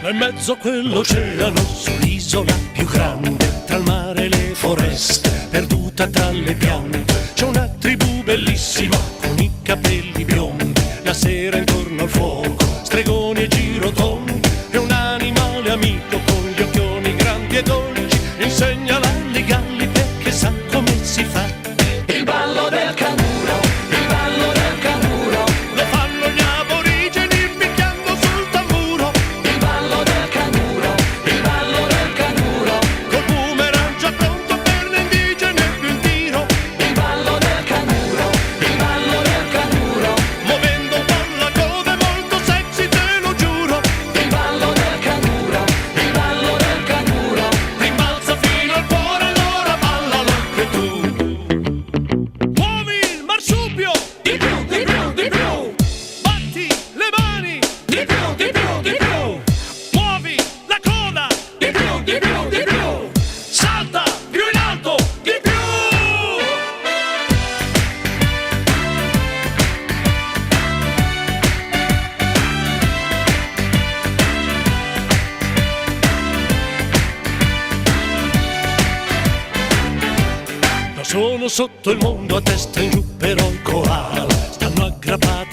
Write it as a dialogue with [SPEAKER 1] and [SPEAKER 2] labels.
[SPEAKER 1] E in mezzo a quell'oceano, sull'isola più grande, tra il mare e le foreste, perduta tra le piante, c'è una tribù bellissima con i capelli biondi, la sera intorno al fuoco, stregoni e girotondi, e un animale amico con gli occhioni grandi e dolci, insegna alle galli perché sa come si fa.
[SPEAKER 2] Il ballo del canguro, il ballo del canguro,
[SPEAKER 1] Lo fanno gli aborigeni picchiando sul tamburo,
[SPEAKER 2] il ballo del canguro, il ballo del canguro,
[SPEAKER 1] col boomerang già pronto per l'indigene più in tiro,
[SPEAKER 2] il ballo del canguro, il ballo del canguro,
[SPEAKER 1] muovendo un po' la coda è molto sexy, te lo giuro.
[SPEAKER 2] il ballo del canguro, il ballo del canguro,
[SPEAKER 1] Rimbalza fino al cuore, allora ballalo anche tu. Muovi il marsupio,
[SPEAKER 2] di più, di più, di più,
[SPEAKER 1] batti le mani,
[SPEAKER 2] di più, di più, di più,
[SPEAKER 1] muovi la coda,
[SPEAKER 2] di più, di più, di più,
[SPEAKER 1] salta più in alto, di più. Sono sotto il mondo a testa in giù, però i koala stanno aggrappati